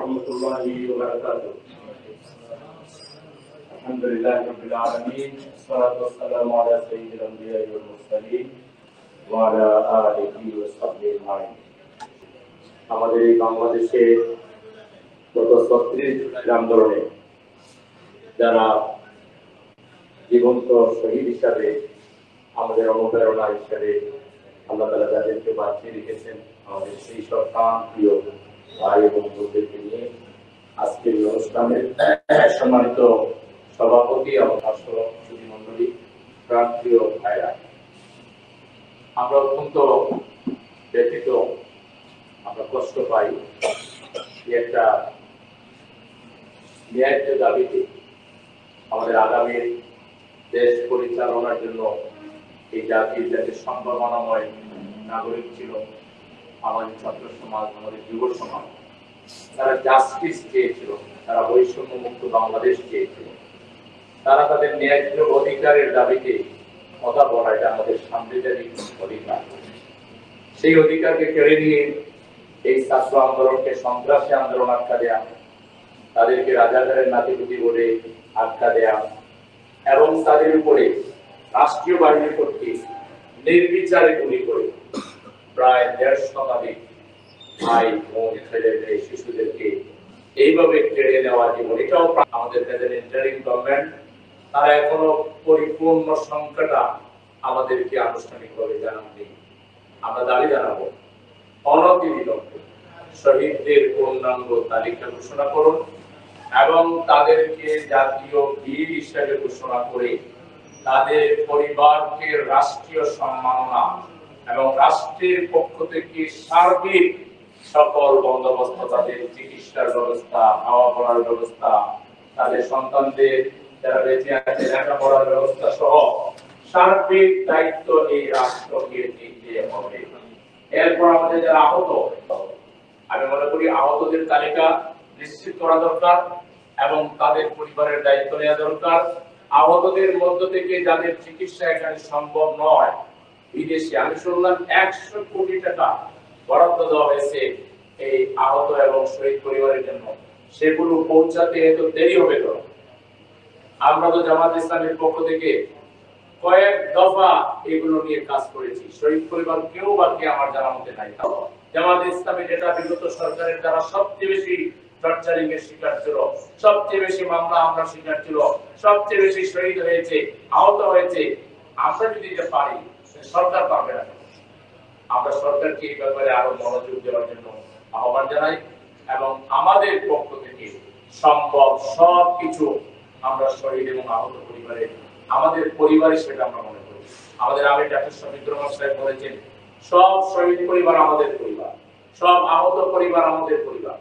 warahmatullahi wabarakatuh. Alhamdulillahirabbil alamin. Wassalatu wassalamu ala sayyidil anbiya'i wal mursalin wa ala alihi wa sahbihi ajma'in. আমাদের এই বাংলাদেশে গত ৩৬ জুলাই আন্দোলনে যারা জীবন্ত শহীদ হিসাবে আমাদের অনুপ্রেরণা হিসাবে আল্লাহ তাআলা যাদেরকে বাঁচিয়ে রেখেছেন, আমাদের সেই সব প্রিয় ভাই এবং বোনদেরকে নিয়ে আজকের এই অনুষ্ঠানের সম্মানিত সভাপতি এবং সুধী মণ্ডলী, প্রান্তীয় ভাইরা, আমরা অত্যন্ত ব্যথিত, আমরা কষ্ট পাই একটা ন্যায্য দাবিতে আমাদের আগামী দেশ পরিচালনার জন্য এই জাতির যাতে সম্ভাবনাময় নাগরিক ছিল আমাদের ছাত্র সমাজ, আমাদের যুব সমাজ, তারা জাস্টিস চেয়েছিল, তারা বৈষম্য মুক্ত বাংলাদেশ চেয়েছিল, তারা তাদের ন্যায্য অধিকারের দাবিতে কথা বলা, এটা আমাদের সাংবিধানিক অধিকার। সেই অধিকারকে কেড়ে নিয়ে এই ছাত্র আন্দোলনকে সন্ত্রাসী আন্দোলন আখ্যা দেয়া, তাদেরকে রাজাকারের নাতিপুতি বলে আখ্যা দেয়া এবং তাদের উপরে রাষ্ট্রীয় বাহিনী কর্তৃক নির্বিচারে গুলি করে প্রায় ১৫০ শতাধিক ভাই বোন ছেলে মেয়ে শিশুদেরকে এইভাবে কেড়ে নেওয়া জীবন, এটাও আমাদের ইন্টারিম গভর্নমেন্ট তারা এখনো পরিপূর্ণ সংখ্যাটা আমাদেরকে আনুষ্ঠানিকভাবে জানাননি। আমরা দাবি জানাবো অনতিবিলম্বে শহীদদের পূর্ণাঙ্গ তালিকা ঘোষণা করুন এবং তাদেরকে জাতীয় বীর হিসেবে ঘোষণা করে তাদের পরিবারকে রাষ্ট্রীয় সম্মাননা এবং রাষ্ট্রের পক্ষ থেকে সার্বিক সকল বন্দোবস্ত, তাদের চিকিৎসার ব্যবস্থা, খাওয়া পড়ার ব্যবস্থা, তাদের সন্তানদের যারা বেঁচে আছে লেখাপড়ার ব্যবস্থা সহ সার্বিক দায়িত্ব এই রাষ্ট্রকে দিতে হবে। এরপর আমাদের যারা আহত, আমি মনে করি আহতদের তালিকা নিশ্চিত করা দরকার এবং তাদের পরিবারের দায়িত্ব নেওয়া দরকার। আহতদের মধ্য থেকে যাদের চিকিৎসা এখানে সম্ভব নয়, বিদেশে আমি শুনলাম ১০০ কোটি টাকা বরাদ্দ দেওয়া হয়েছে এই আহত এবং শহীদ পরিবারের জন্য, সেগুলো পৌঁছাতে এত দেরি হবে তো। আমরা তো জামাত ইসলামের পক্ষ থেকে কয়েক দফা এগুলো নিয়ে কাজ করেছি, শহীদ পরিবার কেউ বাকি আমার জানা মতে নাই। জামাত ইসলামের এটা বিগত সরকারের দ্বারা সবচেয়ে বেশি টর্চারিং এর শিকার ছিল, সবচেয়ে বেশি মামলা আমরা শিকার ছিল, সবচেয়ে বেশি শহীদ হয়েছে, আহত হয়েছে। আমরা যদি এটা পারি, সরকার পারবে না। আমরা সরকারকে এই ব্যাপারে আরো মনোযোগ দেওয়ার জন্য আহ্বান জানাই এবং আমাদের পক্ষ থেকে সম্ভব সবকিছু আমরা শহীদ এবং আহত পরিবারের আমাদের পরিবার হিসেবে আমরা মনে করি। আমাদের আমির ডাক্তার শফিক রহমান সাহেব বলেছেন, সব শহীদ পরিবার আমাদের পরিবার, সব আহত পরিবার আমাদের পরিবার।